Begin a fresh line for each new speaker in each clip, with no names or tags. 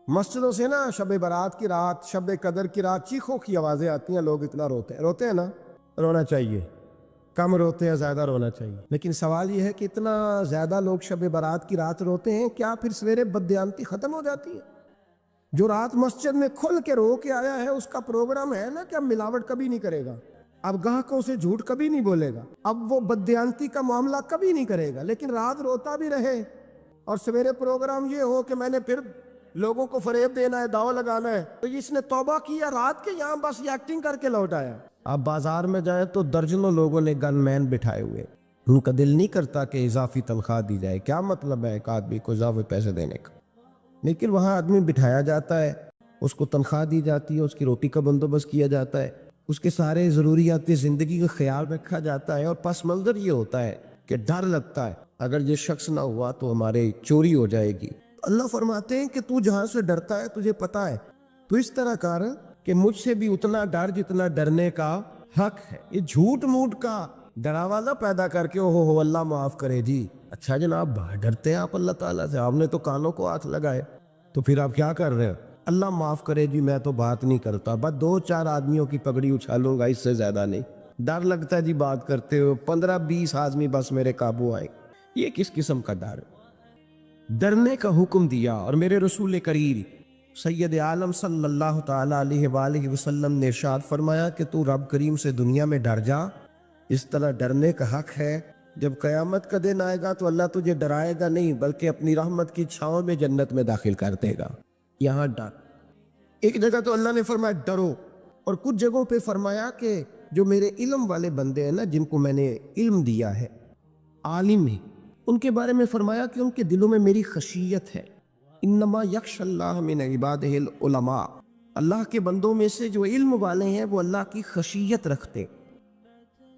مسجدوں سے نا شب برات کی رات، شب قدر کی رات چیخوں کی آوازیں آتی ہیں، لوگ اتنا روتے ہیں نا. رونا چاہیے، کم روتے ہیں زیادہ رونا چاہیے. لیکن سوال یہ ہے کہ اتنا زیادہ لوگ شب برات کی رات روتے ہیں، کیا پھر سویرے بددیانتی ختم ہو جاتی ہے؟ جو رات مسجد میں کھل کے رو کے آیا ہے اس کا پروگرام ہے نا کہ اب ملاوٹ کبھی نہیں کرے گا، اب گاہکوں سے جھوٹ کبھی نہیں بولے گا، اب وہ بددیانتی کا معاملہ کبھی نہیں کرے گا. لیکن رات روتا بھی رہے اور سویرے پروگرام یہ ہو کہ میں نے پھر لوگوں کو فریب دینا ہے، داؤ لگانا ہے، تو اس نے توبہ کیا رات کے، یہاں بس یہ ایکٹنگ کر کے لوٹ آیا. آپ بازار میں جائیں تو درجنوں لوگوں نے گن مین بٹھائے ہوئے، ان کا دل نہیں کرتا کہ اضافی تنخواہ دی جائے. کیا مطلب ہے ایک آدمی کو اضافی پیسے دینے کا؟ لیکن وہاں آدمی بٹھایا جاتا ہے، اس کو تنخواہ دی جاتی ہے، اس کی روٹی کا بندوبست کیا جاتا ہے، اس کے سارے ضروریات زندگی کا خیال رکھا جاتا ہے. اور پس منظر یہ ہوتا ہے کہ ڈر لگتا ہے اگر یہ شخص نہ ہوا تو ہمارے چوری ہو جائے گی. اللہ فرماتے ہیں کہ تو جہاں سے ڈرتا ہے تجھے پتا ہے، تو اس طرح کر کہ مجھ سے بھی اتنا ڈر جتنا ڈرنے کا حق ہے. یہ جھوٹ موٹ کا ڈراوا نہ پیدا کر کے ہو اللہ معاف کرے جی. اچھا جناب ڈرتے ہیں آپ اللہ تعالیٰ سے، آپ نے تو کانوں کو ہاتھ لگائے، تو پھر آپ کیا کر رہے ہیں؟ اللہ معاف کرے جی میں تو بات نہیں کرتا، بس 2-4 آدمیوں کی پگڑی اچھالوں گا، اس سے زیادہ نہیں. ڈر لگتا ہے جی بات کرتے ہو، 15-20 آدمی بس میرے قابو آئے. یہ کس قسم کا ڈر؟ ڈرنے کا حکم دیا. اور میرے رسول کریم سید عالم صلی اللہ تعالیٰ علیہ وآلہ وسلم نے ارشاد فرمایا کہ تو رب کریم سے دنیا میں ڈر جا. اس طرح ڈرنے کا حق ہے. جب قیامت کا دن آئے گا تو اللہ تجھے ڈرائے گا نہیں بلکہ اپنی رحمت کی چھاؤں میں جنت میں داخل کر دے گا. یہاں ڈر. ایک جگہ تو اللہ نے فرمایا ڈرو، اور کچھ جگہوں پہ فرمایا کہ جو میرے علم والے بندے ہیں نا، جن کو میں نے علم دیا ہے، عالم ہیں، ان کے بارے میں فرمایا کہ ان کے دلوں میں میری خشیت ہے. انما یخشی اللہ من عبادہ العلماء، اللہ کے بندوں میں سے جو علم والے ہیں وہ اللہ کی خشیت رکھتے.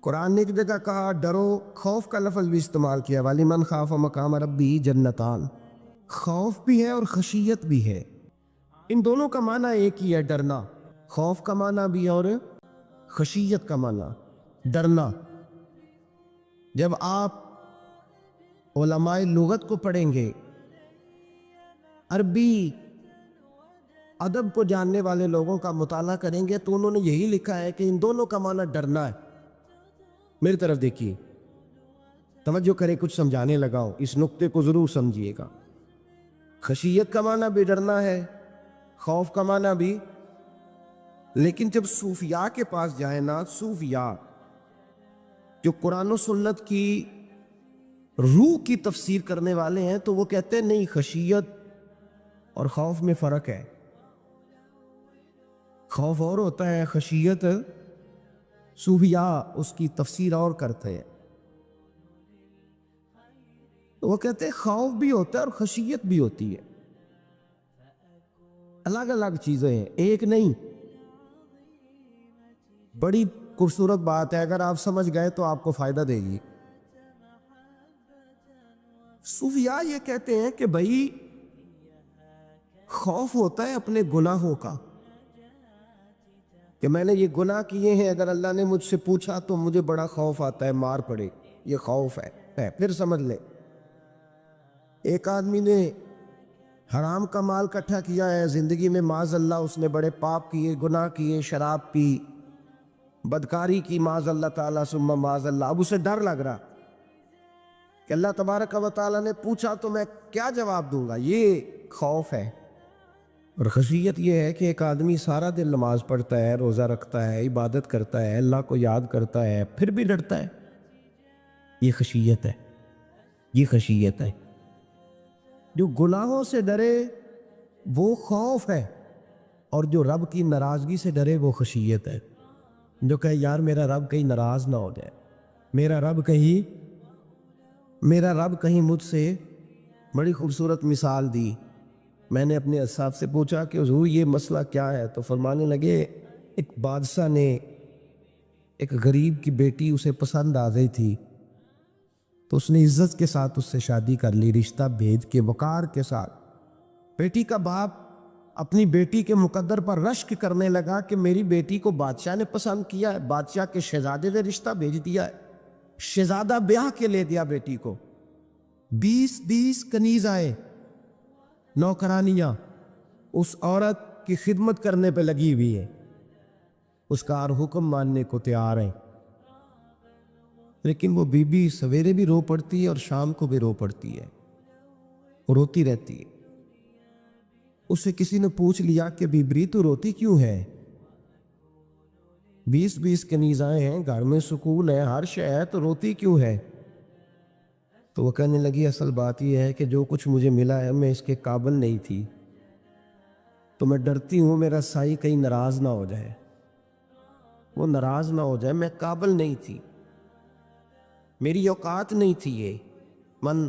قرآن نے ایک جگہ کہا ڈرو، خوف کا لفظ بھی استعمال کیا، وَلِمَنْ خَافَ مَقَامَ رَبِّهِ جَنَّتَانِ. خوف بھی ہے اور خشیت بھی ہے. ان دونوں کا معنی ایک ہی ہے، ڈرنا. خوف کا معنی بھی اور خشیت کا معنی ڈرنا. جب آپ علماء لغت کو پڑھیں گے، عربی ادب کو جاننے والے لوگوں کا مطالعہ کریں گے، تو انہوں نے یہی لکھا ہے کہ ان دونوں کا معنی ڈرنا ہے. میری طرف دیکھیے، توجہ کرے، کچھ سمجھانے لگا ہوں، اس نقطے کو ضرور سمجھیے گا. خشیت کا معنی بھی ڈرنا ہے، خوف کا معنی بھی. لیکن جب صوفیاء کے پاس جائیں نا، صوفیاء جو قرآن و سنت کی روح کی تفسیر کرنے والے ہیں، تو وہ کہتے ہیں نہیں، خشیت اور خوف میں فرق ہے. خوف اور ہوتا ہے، خشیت صوفیاء اس کی تفسیر اور کرتے ہیں. تو وہ کہتے ہیں خوف بھی ہوتا ہے اور خشیت بھی ہوتی ہے، الگ الگ چیزیں ہیں، ایک نہیں. بڑی خوبصورت بات ہے، اگر آپ سمجھ گئے تو آپ کو فائدہ دے گی. صوفیاء یہ کہتے ہیں کہ بھائی خوف ہوتا ہے اپنے گناہوں کا، کہ میں نے یہ گناہ کیے ہیں، اگر اللہ نے مجھ سے پوچھا تو مجھے بڑا خوف آتا ہے مار پڑے، یہ خوف ہے. پھر سمجھ لے، ایک آدمی نے حرام کا مال اکٹھا کیا ہے زندگی میں، معاذ اللہ اس نے بڑے پاپ کیے، گناہ کیے، شراب پی، بدکاری کی، معاذ اللہ تعالیٰ ثم معاذ اللہ. اب اسے ڈر لگ رہا کہ اللہ تبارک و تعالیٰ نے پوچھا تو میں کیا جواب دوں گا. یہ خوف ہے. اور خشیت یہ ہے کہ ایک آدمی سارا دن نماز پڑھتا ہے، روزہ رکھتا ہے، عبادت کرتا ہے، اللہ کو یاد کرتا ہے، پھر بھی ڈرتا ہے. یہ خشیت ہے، یہ خشیت ہے. جو گناہوں سے ڈرے وہ خوف ہے، اور جو رب کی ناراضگی سے ڈرے وہ خشیت ہے. جو کہے یار میرا رب کہیں ناراض نہ ہو جائے، میرا رب کہیں مجھ سے. بڑی خوبصورت مثال دی. میں نے اپنے صاحب سے پوچھا کہ حضور یہ مسئلہ کیا ہے، تو فرمانے لگے ایک بادشاہ نے ایک غریب کی بیٹی اسے پسند آ گئی تھی، تو اس نے عزت کے ساتھ اس سے شادی کر لی، رشتہ بھیج کے وقار کے ساتھ. بیٹی کا باپ اپنی بیٹی کے مقدر پر رشک کرنے لگا کہ میری بیٹی کو بادشاہ نے پسند کیا ہے، بادشاہ کے شہزادے نے رشتہ بھیج دیا ہے. شہزادہ بیاہ کے لے دیا بیٹی کو. 20 کنیز آئے، نوکرانیاں، اس عورت کی خدمت کرنے پہ لگی ہوئی ہے، اس کا ہر حکم ماننے کو تیار ہے، لیکن وہ بی بی سویرے بھی رو پڑتی ہے اور شام کو بھی رو پڑتی ہے، روتی رہتی ہے۔ اسے کسی نے پوچھ لیا کہ بیبری تو روتی کیوں ہے؟ 20 کنیزائیں ہیں، گھر میں سکون ہے، ہر شے ہے، تو روتی کیوں ہے؟ تو وہ کہنے لگی اصل بات یہ ہے کہ جو کچھ مجھے ملا ہے میں اس کے قابل نہیں تھی، تو میں ڈرتی ہوں میرا سائی کہیں ناراض نہ ہو جائے، وہ ناراض نہ ہو جائے، میں قابل نہیں تھی، میری اوقات نہیں تھی، یہ من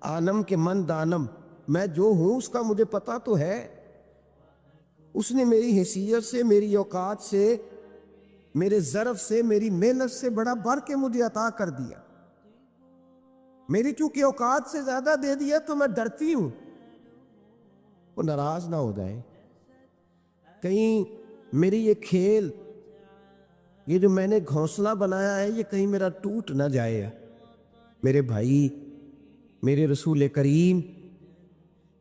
عالم کے من دانم، میں جو ہوں اس کا مجھے پتا تو ہے، اس نے میری حیثیت سے، میری اوقات سے، میرے ظرف سے، میری محنت سے بڑا بڑھ کے مجھے عطا کر دیا، میری چونکہ اوقات سے زیادہ دے دیا تو میں ڈرتی ہوں وہ ناراض نہ ہو جائے، کہیں میری یہ کھیل، یہ جو میں نے گھونسلہ بنایا ہے، یہ کہیں میرا ٹوٹ نہ جائے۔ میرے بھائی، میرے رسول کریم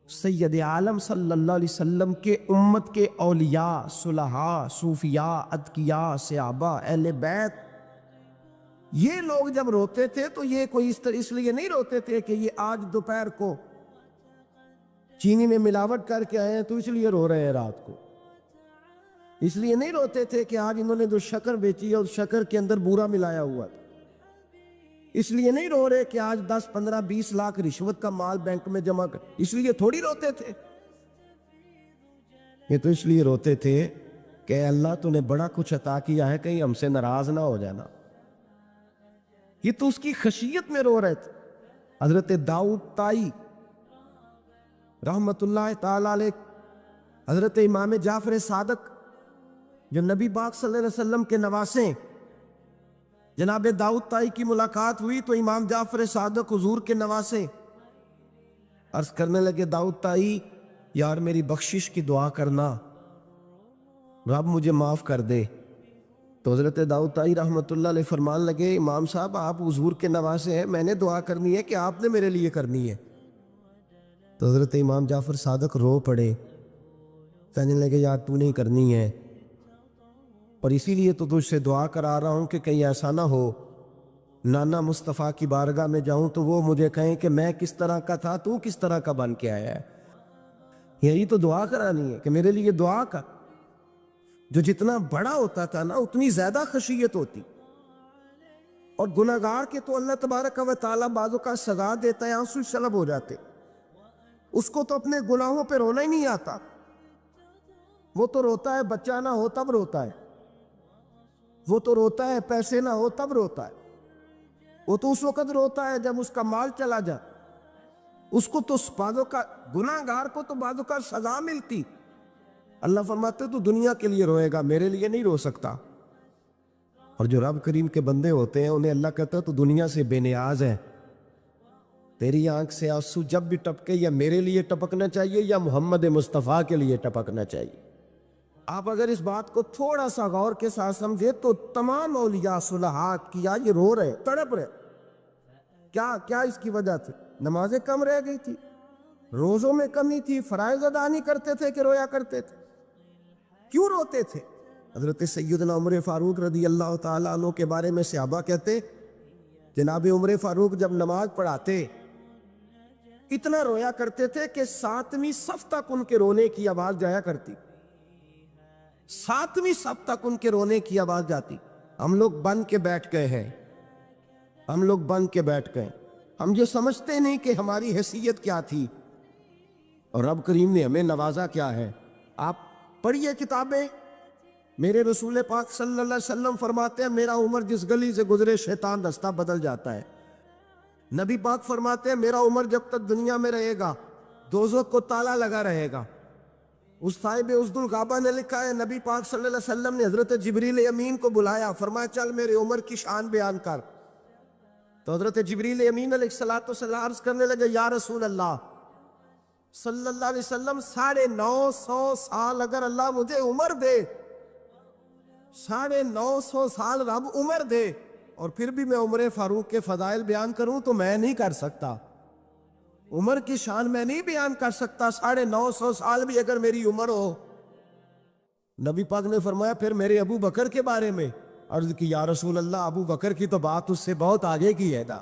سید عالم صلی اللہ علیہ وسلم کے امت کے اولیاء، صلحاء، صوفیاء، اتقیاء، صحابہ، اہل بیت، یہ لوگ جب روتے تھے تو یہ کوئی اس لیے نہیں روتے تھے کہ یہ آج دوپہر کو چینی میں ملاوٹ کر کے آئے ہیں تو اس لیے رو رہے ہیں، رات کو اس لیے نہیں روتے تھے کہ آج انہوں نے جو شکر بیچی ہے اس شکر کے اندر بورا ملایا ہوا تھا، اس لیے نہیں رو رہے کہ آج 10 15 20 لاکھ رشوت کا مال بینک میں جمع کر، اس لیے تھوڑی روتے تھے، یہ تو اس لیے روتے تھے کہ اللہ تو نے بڑا کچھ عطا کیا ہے، کہیں ہم سے ناراض نہ ہو جانا، یہ تو اس کی خشیت میں رو رہے تھے۔ حضرت داؤد طائی رحمت اللہ تعالی علیہ، حضرت امام جعفر صادق جو نبی پاک صلی اللہ علیہ وسلم کے نواسے، جناب داؤد طائی کی ملاقات ہوئی تو امام جعفر صادق حضور کے نواسے عرض کرنے لگے، داؤد طائی یار میری بخشش کی دعا کرنا، رب مجھے معاف کر دے۔ تو حضرت داؤد طائی رحمت اللہ علیہ فرمان لگے، امام صاحب آپ حضور کے نواسے ہیں، میں نے دعا کرنی ہے کہ آپ نے میرے لیے کرنی ہے؟ تو حضرت امام جعفر صادق رو پڑے، کہنے لگے یار تو نہیں کرنی ہے، اور اسی لیے تو تجھ سے دعا کرا رہا ہوں کہ کہیں ایسا نہ ہو نانا مصطفیٰ کی بارگاہ میں جاؤں تو وہ مجھے کہیں کہ میں کس طرح کا تھا، تو کس طرح کا بن کے آیا ہے، یہی تو دعا کرانی ہے کہ میرے لیے دعا کر۔ جو جتنا بڑا ہوتا تھا نا اتنی زیادہ خشیت ہوتی، اور گناہگار کے تو اللہ تبارک و تعالیٰ بعضوں کا سزا دیتا ہے، آنسو سلب ہو جاتے، اس کو تو اپنے گناہوں پہ رونا ہی نہیں آتا، وہ تو روتا ہے بچہ نہ ہو تب روتا ہے، وہ تو روتا ہے پیسے نہ ہو تب روتا ہے، وہ تو اس وقت روتا ہے جب اس کا مال چلا جائے، اس کو تو بعضوں کا گناہگار کو تو بعضوں کا سزا ملتی، اللہ فرماتے تو دنیا کے لیے روئے گا، میرے لیے نہیں رو سکتا۔ اور جو رب کریم کے بندے ہوتے ہیں انہیں اللہ کہتا ہے تو دنیا سے بے نیاز ہے، تیری آنکھ سے آنسو جب بھی ٹپکے یا میرے لیے ٹپکنا چاہیے یا محمد مصطفیٰ کے لیے ٹپکنا چاہیے۔ آپ اگر اس بات کو تھوڑا سا غور کے ساتھ سمجھے تو تمام اولیاء صلحات کیا یہ رو رہے، تڑپ رہے، کیا اس کی وجہ تھی؟ نمازیں کم رہ گئی تھی، روزوں میں کمی تھی، فرائض ادا نہیں کرتے تھے کہ رویا کرتے تھے؟ کیوں روتے تھے؟ حضرت سیدنا عمر فاروق رضی اللہ تعالیٰ عنہ کے بارے میں صحابہ کہتے، جناب عمر فاروق جب نماز پڑھاتے اتنا رویا کرتے تھے کہ 7ویں صف تک ان کے رونے کی آواز جایا کرتی، 7ویں صف تک ان کے رونے کی آواز جاتی۔ ہم لوگ بن کے بیٹھ گئے ہیں، ہم لوگ بن کے بیٹھ گئے، ہم یہ سمجھتے نہیں کہ ہماری حیثیت کیا تھی اور رب کریم نے ہمیں نوازا کیا ہے۔ آپ پڑھیے کتابیں، میرے رسول پاک صلی اللہ علیہ وسلم فرماتے ہیں میرا عمر جس گلی سے گزرے شیطان رستہ بدل جاتا ہے۔ نبی پاک فرماتے ہیں میرا عمر جب تک دنیا میں رہے گا دوزخ کو تالا لگا رہے گا۔ اس صاحب عزد الغابہ نے لکھا ہے نبی پاک صلی اللہ علیہ وسلم نے حضرت جبریل امین کو بلایا، فرمایا چل میرے عمر کی شان بیان کر۔ تو حضرت جبریل امین علیہ السلام عرض کرنے لگے یا رسول اللہ صلی اللہ علیہ وسلم 950 سال اگر اللہ مجھے عمر دے، 950 سال رب عمر دے، اور پھر بھی میں عمر فاروق کے فضائل بیان کروں تو میں نہیں کر سکتا۔ عمر کی شان میں نہیں بیان کر سکتا، 950 سال بھی اگر میری عمر ہو۔ نبی پاک نے فرمایا پھر میرے ابو بکر کے بارے میں، عرض کی یا رسول اللہ ابو بکر کی تو بات اس سے بہت آگے کی ہے نا۔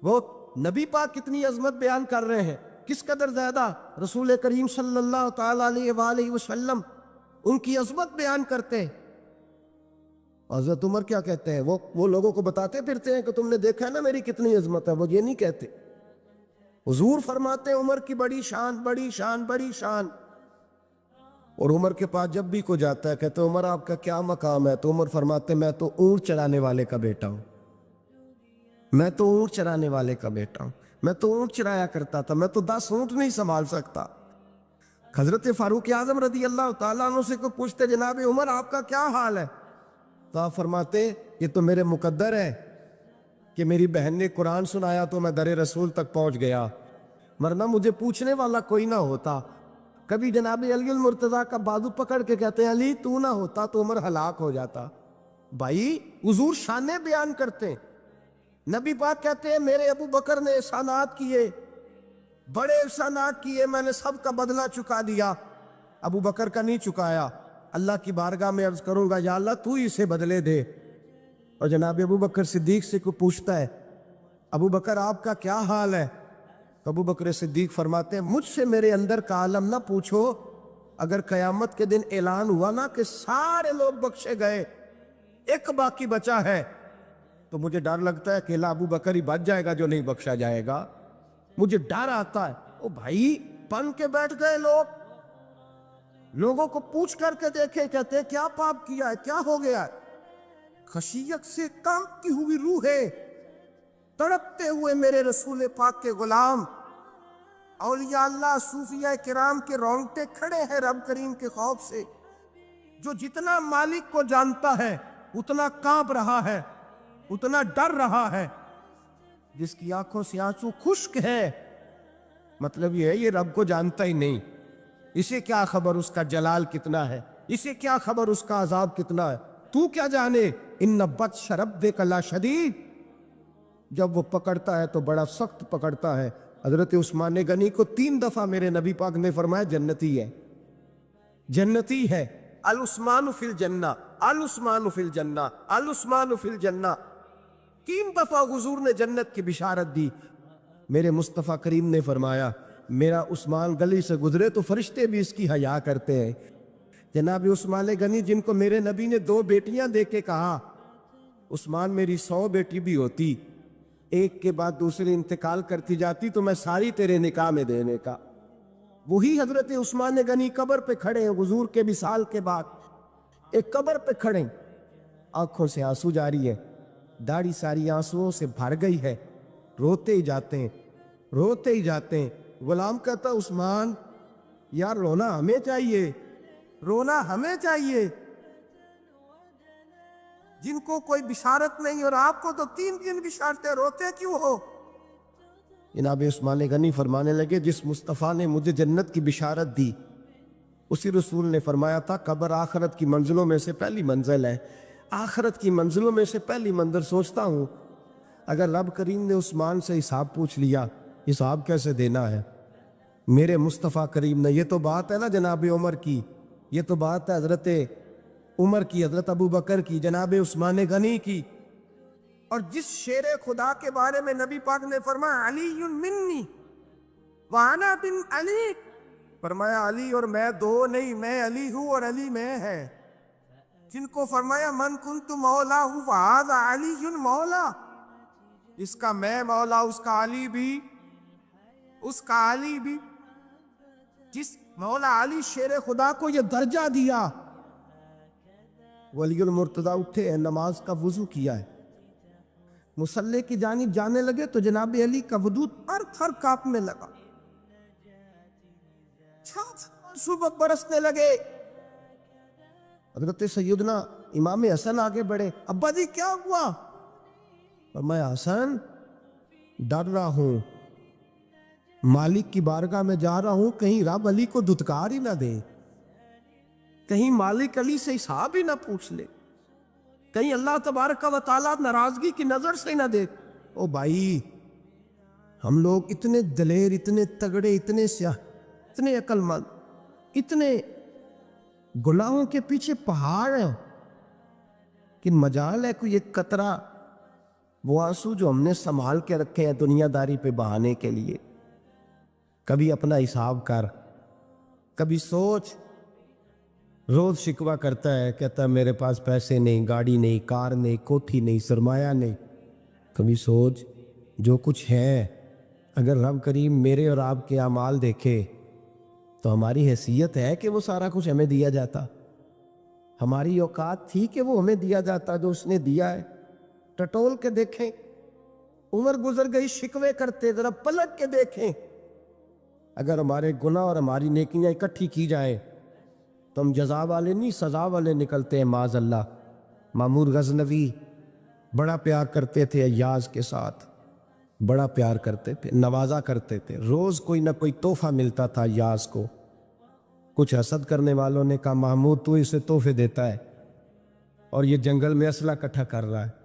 وہ نبی پاک کتنی عظمت بیان کر رہے ہیں، کس قدر زیادہ رسول کریم صلی اللہ تعالی علیہ وآلہ وسلم ان کی عظمت بیان کرتے ہیں۔ حضرت عمر کیا کہتے ہیں، وہ لوگوں کو بتاتے پھرتے ہیں کہ تم نے دیکھا ہے نا میری کتنی عظمت ہے، وہ یہ نہیں کہتے۔ حضور فرماتے ہیں عمر کی بڑی شان، بڑی شان، بڑی شان۔ اور عمر کے پاس جب بھی کوئی جاتا ہے کہتے ہیں عمر آپ کا کیا مقام ہے، تو عمر فرماتے ہیں میں تو اونٹ چرانے والے کا بیٹا ہوں، میں تو اونٹ چرانے والے کا بیٹا ہوں، میں تو اونٹ چرایا کرتا تھا، میں تو 10 اونٹ نہیں سنبھال سکتا۔ حضرت فاروق اعظم رضی اللہ تعالیٰ عنہ سے کو پوچھتے جناب عمر آپ کا کیا حال ہے، تو آپ فرماتے یہ تو میرے مقدر ہے کہ میری بہن نے قرآن سنایا تو میں در رسول تک پہنچ گیا، ورنہ مجھے پوچھنے والا کوئی نہ ہوتا۔ کبھی جناب علی المرتضیٰ کا بازو پکڑ کے کہتے ہیں علی تو نہ ہوتا تو عمر ہلاک ہو جاتا۔ بھائی حضور شانیں بیان کرتے ہیں۔ نبی پاک کہتے ہیں میرے ابو بکر نے احسانات کیے، بڑے احسانات کیے، میں نے سب کا بدلہ چکا دیا، ابو بکر کا نہیں چکایا۔ اللہ کی بارگاہ میں عرض کروں گا یا اللہ تو ہی اسے بدلے دے۔ اور جناب ابو بکر صدیق سے کوئی پوچھتا ہے ابو بکر آپ کا کیا حال ہے، ابو بکر صدیق فرماتے ہیں مجھ سے میرے اندر کا عالم نہ پوچھو، اگر قیامت کے دن اعلان ہوا نا کہ سارے لوگ بخشے گئے ایک باقی بچا ہے تو مجھے ڈر لگتا ہے اکیلا ابو بکر ہی بچ جائے گا جو نہیں بخشا جائے گا، مجھے ڈر آتا ہے۔ او بھائی بن کے بیٹھ گئے لوگ، لوگوں کو پوچھ کر کے دیکھے، کہتے ہیں کیا پاپ کیا ہے، کیا ہو گیا ہے؟ خشیت سے کانپتی ہوئی روحیں، تڑپتے ہوئے میرے رسول پاک کے غلام، اولیاء اللہ صوفیاء کرام کے رونگٹے کھڑے ہیں رب کریم کے خوف سے۔ جو جتنا مالک کو جانتا ہے اتنا کانپ رہا ہے، اتنا ڈر رہا ہے، جس کی آنکھوں سے آنسو خشک ہے مطلب یہ ہے یہ رب کو جانتا ہی نہیں، اسے کیا خبر اس کا جلال کتنا ہے، اسے کیا خبر اس کا عذاب کتنا ہے، تو کیا جانے۔ ان بطش ربک لشدید، جب وہ پکڑتا ہے تو بڑا سخت پکڑتا ہے۔ حضرت عثمان غنی کو 3 دفعہ میرے نبی پاک نے فرمایا جنتی ہے، جنتی ہے، العثمان فی الجنہ، العثمان فی الجنہ، العثمان فی الجنہ، 3 دفعہ حضور نے جنت کی بشارت دی۔ میرے مصطفیٰ کریم نے فرمایا میرا عثمان گلی سے گزرے تو فرشتے بھی اس کی حیا کرتے ہیں۔ جناب عثمان غنی جن کو میرے نبی نے 2 بیٹیاں دے کے کہا عثمان میری 100 بیٹی بھی ہوتی، ایک کے بعد دوسری انتقال کرتی جاتی تو میں ساری تیرے نکاح میں دینے کا۔ وہی حضرت عثمان غنی قبر پہ کھڑے ہیں حضور کے وصال کے بعد، ایک قبر پہ کھڑے، آنکھوں سے آنسو جاری ہے، داڑھی ساری آنسوؤں سے بھر گئی ہے، روتے ہی جاتے ہیں، روتے ہی جاتے ہیں۔ غلام کہتا عثمان یار رونا ہمیں چاہیے، رونا ہمیں چاہیے، جن کو کوئی بشارت نہیں اور آپ کو تو 3 بشارتیں، روتے کیوں ہو؟ جناب عثمان غنی فرمانے لگے جس مصطفیٰ نے مجھے جنت کی بشارت دی اسی رسول نے فرمایا تھا قبر آخرت کی منزلوں میں سے پہلی منزل ہے، آخرت کی منزلوں میں سے پہلی منزل۔ سوچتا ہوں اگر رب کریم نے عثمان سے حساب پوچھ لیا حساب کیسے دینا ہے؟ میرے مصطفیٰ کریم نے، یہ تو بات ہے نا جناب عمر کی، یہ تو بات ہے حضرت عمر کی، حضرت ابو بکر کی، جناب عثمان غنی کی۔ اور جس شیر خدا کے بارے میں نبی پاک نے فرمایا علی منی وانا بن علی، فرمایا علی اور میں 2 نہیں، میں علی ہوں اور علی میں ہے، جن کو فرمایا من کنت مولا ہوں فہذا علی مولا، اس کا میں مولا اس کا علی بھی، اس کا علی بھی۔ جس مولا علی شیر خدا کو یہ درجہ دیا، ولی المرتضیٰ اٹھے ہیں، نماز کا وضو کیا ہے، مصلی کی جانب جانے لگے تو جناب علی کا وجود تھر تھر کانپنے لگا، صبح برسنے لگے۔ حضرت سیدنا امام حسن آگے بڑھے، ابا جی کیا ہوا؟ فرمایا حسن ڈر رہا ہوں، مالک کی بارگاہ میں جا رہا ہوں، کہیں رب علی کو دھتکار ہی نہ دے، کہیں مالک علی سے حساب ہی نہ پوچھ لے، کہیں اللہ تبارک و تعالیٰ ناراضگی کی نظر سے نہ دیکھ۔ او بھائی ہم لوگ اتنے دلیر، اتنے تگڑے، اتنے سیاہ، اتنے عقل مند، اتنے گناہوں کے پیچھے پہاڑ ہیں کہ مجال ہے کوئی ایک قطرہ وہ آنسو جو ہم نے سنبھال کے رکھے ہیں دنیا داری پہ بہانے کے لیے. کبھی اپنا حساب کر، کبھی سوچ. روز شکوہ کرتا ہے، کہتا ہے میرے پاس پیسے نہیں، گاڑی نہیں، کار نہیں، کوٹھی نہیں، سرمایہ نہیں. کبھی سوچ جو کچھ ہے اگر رب کریم میرے اور آپ کے اعمال دیکھے تو ہماری حیثیت ہے کہ وہ سارا کچھ ہمیں دیا جاتا؟ ہماری اوقات تھی کہ وہ ہمیں دیا جاتا جو اس نے دیا ہے؟ ٹٹول کے دیکھیں، عمر گزر گئی، شکوے کرتے، ذرا پلٹ کے دیکھیں. اگر ہمارے گناہ اور ہماری نیکیاں اکٹھی کی جائیں تو ہم جزا والے نہیں سزا والے نکلتے ہیں معاذ اللہ. مامور غزنوی بڑا پیار کرتے تھے ایاز کے ساتھ، بڑا پیار کرتے تھے، نوازا کرتے تھے. روز کوئی نہ کوئی تحفہ ملتا تھا ایاز کو. کچھ حسد کرنے والوں نے کہا محمود تو اسے تحفے دیتا ہے اور یہ جنگل میں اسلحہ اکٹھا کر رہا ہے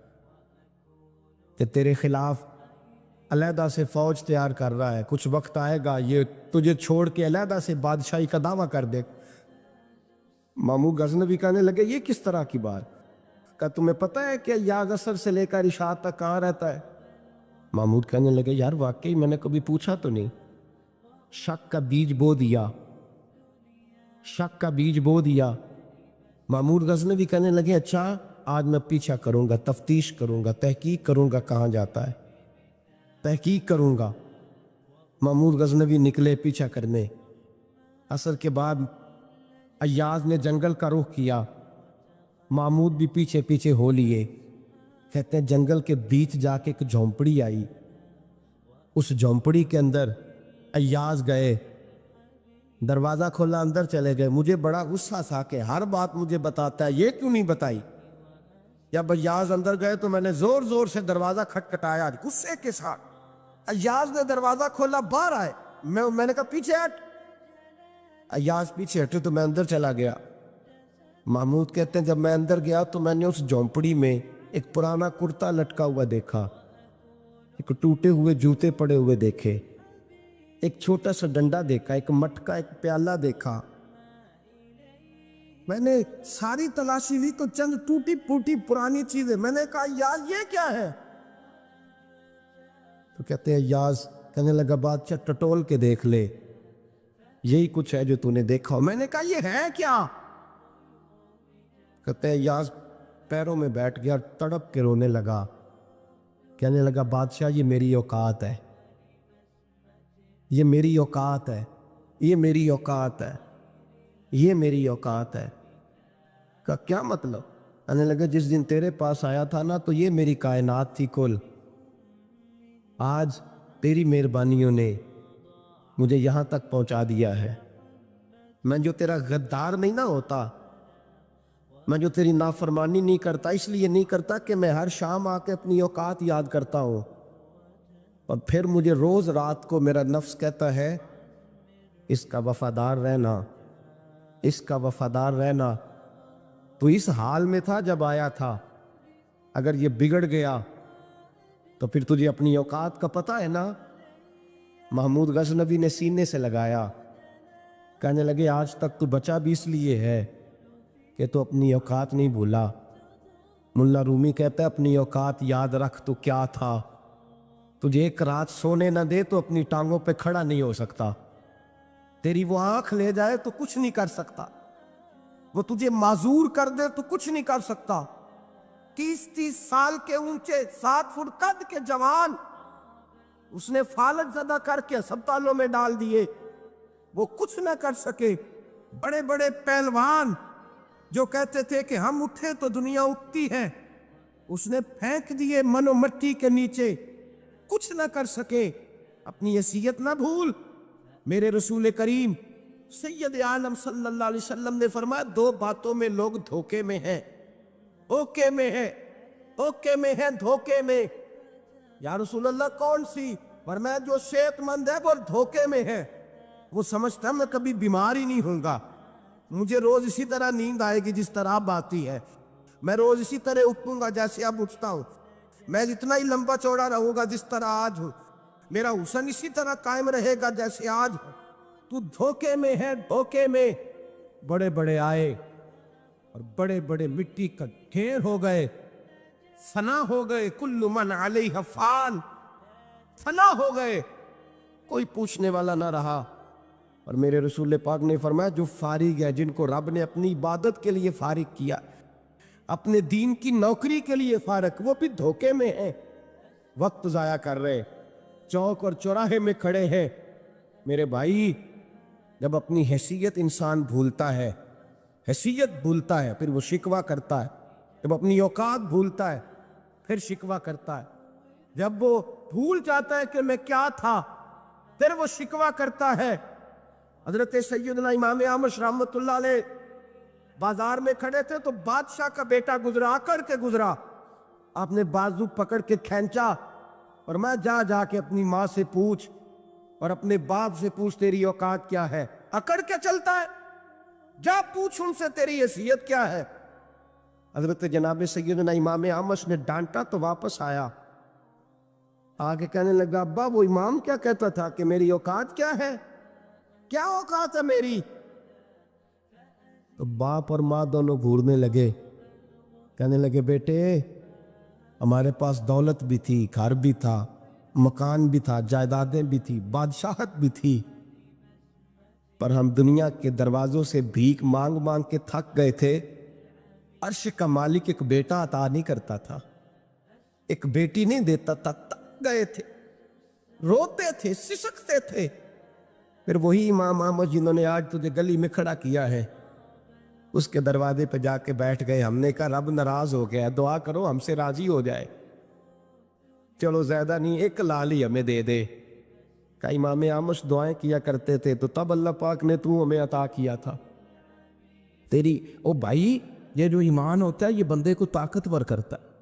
کہ تیرے خلاف علیحدہ سے فوج تیار کر رہا ہے، کچھ وقت آئے گا یہ تجھے چھوڑ کے علیحدہ سے بادشاہی کا دعویٰ کر دے. مامور غزنوی کہنے لگے یہ کس طرح کی بات؟ کہ تمہیں پتہ ہے کہ ایاز عصر سے لے کر عشاء تک کہاں رہتا ہے؟ محمود کہنے لگے یار واقعی میں نے کبھی پوچھا تو نہیں. شک کا بیج بو دیا، شک کا بیج بو دیا. مامور غزنوی کہنے لگے اچھا آج میں پیچھا کروں گا، تفتیش کروں گا، تحقیق کروں گا کہاں جاتا ہے، تحقیق کروں گا. مامور غزنوی نکلے پیچھا کرنے. عصر کے بعد ایاز نے جنگل کا رخ کیا، محمود بھی پیچھے پیچھے ہو لیے. کہتے ہیں جنگل کے بیچ جا کے ایک جھونپڑی آئی، اس جھونپڑی کے اندر ایاز گئے، دروازہ کھولا، اندر چلے گئے. مجھے بڑا غصہ تھا کہ ہر بات مجھے بتاتا ہے، یہ کیوں نہیں بتائی؟ جب ایاز اندر گئے تو میں نے زور زور سے دروازہ کھٹکھٹایا غصے کے ساتھ. ایاز نے دروازہ کھولا، باہر آئے. میں نے کہا پیچھے ہٹ. ایاز پیچھے ہٹے تو میں اندر چلا گیا. محمود کہتے ہیں جب میں اندر گیا تو میں نے اس جھونپڑی میں ایک پرانا کرتا لٹکا ہوا دیکھا، ایک ٹوٹے ہوئے جوتے پڑے ہوئے دیکھے، ایک چھوٹا سا ڈنڈا دیکھا، ایک مٹکا، ایک پیالہ دیکھا. میں نے ساری تلاشی لی تو چند ٹوٹی پھوٹی پرانی چیزیں. میں نے کہا یار یہ کیا ہے؟ تو کہتے ہیں ایاز کہنے لگا بادشاہ ٹٹول کے دیکھ لے، یہی کچھ ہے جو تو نے دیکھا ہو. میں نے کہا یہ ہے کیا؟ کہتے ہیں ایاز پیروں میں بیٹھ گیا، تڑپ کے رونے لگا. کہنے لگا بادشاہ یہ میری اوقات ہے، یہ میری اوقات ہے، یہ میری اوقات ہے، یہ میری اوقات ہے. کا کیا مطلب؟ کہنے لگا جس دن تیرے پاس آیا تھا نا تو یہ میری کائنات تھی کل. آج تیری مہربانیوں نے مجھے یہاں تک پہنچا دیا ہے. میں جو تیرا غدار نہیں نہ ہوتا، میں جو تیری نافرمانی نہیں کرتا، اس لیے نہیں کرتا کہ میں ہر شام آ کے اپنی اوقات یاد کرتا ہوں اور پھر مجھے روز رات کو میرا نفس کہتا ہے اس کا وفادار رہنا، اس کا وفادار رہنا. تو اس حال میں تھا جب آیا تھا، اگر یہ بگڑ گیا تو پھر تجھے اپنی اوقات کا پتہ ہے نا. محمود غزنوی نے سینے سے لگایا. کہنے لگے آج تک تو بچا بھی اس لیے ہے کہ تو اپنی اوقات نہیں بھولا. ملا رومی کہتا ہے اپنی اوقات یاد رکھ تو کیا تھا. تجھے ایک رات سونے نہ دے تو اپنی ٹانگوں پہ کھڑا نہیں ہو سکتا. تیری وہ آنکھ لے جائے تو کچھ نہیں کر سکتا. وہ تجھے معذور کر دے تو کچھ نہیں کر سکتا. 30 سال کے اونچے 7 فٹ قد کے جوان اس نے فالج زدہ کر کے ہسپتالوں میں ڈال دیے، وہ کچھ نہ کر سکے. بڑے بڑے پہلوان جو کہتے تھے کہ ہم اٹھے تو دنیا اٹھتی ہے، اس نے پھینک دیے من و مٹی کے نیچے، کچھ نہ کر سکے. اپنی حیثیت نہ بھول. میرے رسول کریم سید عالم صلی اللہ علیہ وسلم نے فرمایا 2 باتوں میں لوگ دھوکے میں ہیں، اوکے میں ہے، اوکے میں ہے، دھوکے میں. یا رسول اللہ کون سی؟ فرمایا جو صحت مند ہے وہ دھوکے میں ہے. وہ سمجھتا ہے میں کبھی بیمار ہی نہیں ہوں گا، مجھے روز اسی طرح نیند آئے گی جس طرح اب آتی ہے، میں روز اسی طرح اٹھوں گا جیسے اب اٹھتا ہوں، میں اتنا ہی لمبا چوڑا رہوں گا جس طرح آج ہوں. میرا حسن اسی طرح قائم رہے گا جیسے آج تو دھوکے میں ہے، دھوکے میں۔ بڑے بڑے آئے اور بڑے بڑے مٹی کا ڈھیر ہو گئے، فنا ہو گئے، کل من علیہ فان، فنا ہو گئے، کوئی پوچھنے والا نہ رہا۔ اور میرے رسول پاک نے فرمایا جو فارغ ہے، جن کو رب نے اپنی عبادت کے لیے فارغ کیا، اپنے دین کی نوکری کے لیے فارغ، وہ بھی دھوکے میں ہیں، وقت ضائع کر رہے، چوک اور چوراہے میں کھڑے ہیں۔ میرے بھائی، جب اپنی حیثیت انسان بھولتا ہے، حیثیت بھولتا ہے، پھر وہ شکوہ کرتا ہے۔ جب اپنی اوقات بھولتا ہے پھر شکوہ کرتا ہے۔ جب وہ بھول جاتا ہے کہ میں کیا تھا، پھر وہ شکوہ کرتا ہے۔ حضرت سیدنا امام اعمش رحمۃ اللہ علیہ بازار میں کھڑے تھے تو بادشاہ کا بیٹا گزرا، آ کر کے گزرا، آپ نے بازو پکڑ کے کھینچا اور میں جا کے اپنی ماں سے پوچھ اور اپنے باپ سے پوچھ تیری اوقات کیا ہے۔ اکڑ کے چلتا ہے، جا پوچھ ان سے تیری حیثیت کیا ہے۔ حضرت جناب سیدنا امام اعمش نے ڈانٹا تو واپس آیا، آگے کہنے لگا ابا وہ امام کیا کہتا تھا کہ میری اوقات کیا ہے، کیا اوقات ہے میری؟ تو باپ اور ماں دونوں گھورنے لگے، کہنے لگے بیٹے ہمارے پاس دولت بھی تھی، گھر بھی تھا، مکان بھی تھا، جائیدادیں بھی تھی، بادشاہت بھی تھی، پر ہم دنیا کے دروازوں سے بھیک مانگ مانگ کے تھک گئے تھے۔ عرش کا مالک ایک بیٹا عطا نہیں کرتا تھا، ایک بیٹی نہیں دیتا تھا، تھک گئے تھے، روتے تھے، سسکتے تھے۔ پھر وہی امام احمد جنہوں نے آج تجھے گلی میں کھڑا کیا ہے، اس کے دروازے پہ جا کے بیٹھ گئے۔ ہم نے کہا رب ناراض ہو گیا، دعا کرو ہم سے راضی ہو جائے، چلو زیادہ نہیں، ایک لال ہی ہمیں دے دے۔ کہ امام اعمش دعائیں کیا کرتے تھے تو تب اللہ پاک نے تو ہمیں عطا کیا تھا تیری۔ او بھائی، یہ جو ایمان ہوتا ہے یہ بندے کو طاقتور کرتا ہے،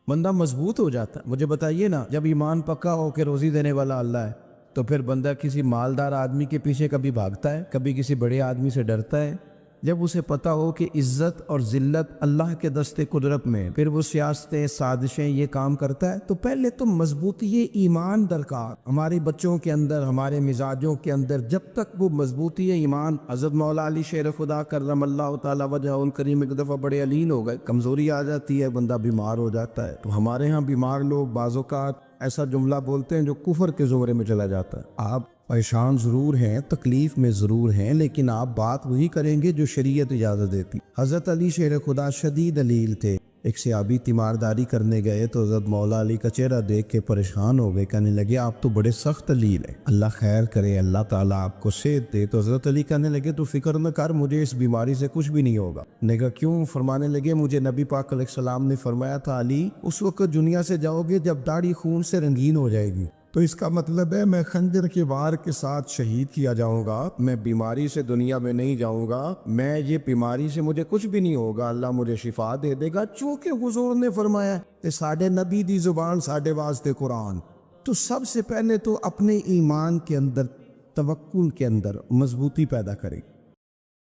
بندہ مضبوط ہو جاتا ہے۔ مجھے بتائیے نا، جب ایمان پکا ہو کہ روزی دینے والا اللہ ہے تو پھر بندہ کسی مالدار آدمی کے پیچھے کبھی بھاگتا ہے، کبھی کسی بڑے آدمی سے ڈرتا ہے؟ جب اسے پتا ہو کہ عزت اور ذلت اللہ کے دست قدرت میں، پھر وہ سیاستیں، سازشیں یہ کام کرتا ہے۔ تو پہلے تو مضبوطی ایمان درکار ہمارے بچوں کے اندر، ہمارے مزاجوں کے اندر، جب تک وہ مضبوطی ایمان۔ حضرت مولا علی شیر خدا کرم اللہ تعالیٰ وجہ ان کریم ایک دفعہ بڑے علیل ہو گئے، کمزوری آ جاتی ہے، بندہ بیمار ہو جاتا ہے۔ تو ہمارے ہاں بیمار لوگ بعض اوقات ایسا جملہ بولتے ہیں جو کفر کے زمرے میں چلا جاتا ہے۔ آپ پریشان ضرور ہیں، تکلیف میں ضرور ہیں، لیکن آپ بات وہی کریں گے جو شریعت اجازت دیتی۔ حضرت علی شیر خدا شدید علیل تھے، ایک صحابی تیمارداری کرنے گئے تو حضرت مولا علی کا چہرہ دیکھ کے پریشان ہو گئے، کہنے لگے آپ تو بڑے سخت علیل ہیں، اللہ خیر کرے، اللہ تعالیٰ آپ کو صحت دے۔ تو حضرت علی کہنے لگے تو فکر نہ کر، مجھے اس بیماری سے کچھ بھی نہیں ہوگا۔ نے کہا کیوں؟ فرمانے لگے مجھے نبی پاک علیہ السلام نے فرمایا تھا علی اس وقت دنیا سے جاؤ گے جب داڑھی خون سے رنگین ہو جائے گی، تو اس کا مطلب ہے میں خنجر کے وار کے ساتھ شہید کیا جاؤں گا، میں بیماری سے دنیا میں نہیں جاؤں گا، میں یہ بیماری سے مجھے کچھ بھی نہیں ہوگا، اللہ مجھے شفا دے دے گا۔ چونکہ حضور نے فرمایا کہ ساڈے نبی دی زبان ساڈے واسطے قرآن۔ تو سب سے پہلے تو اپنے ایمان کے اندر، توکل کے اندر مضبوطی پیدا کریں۔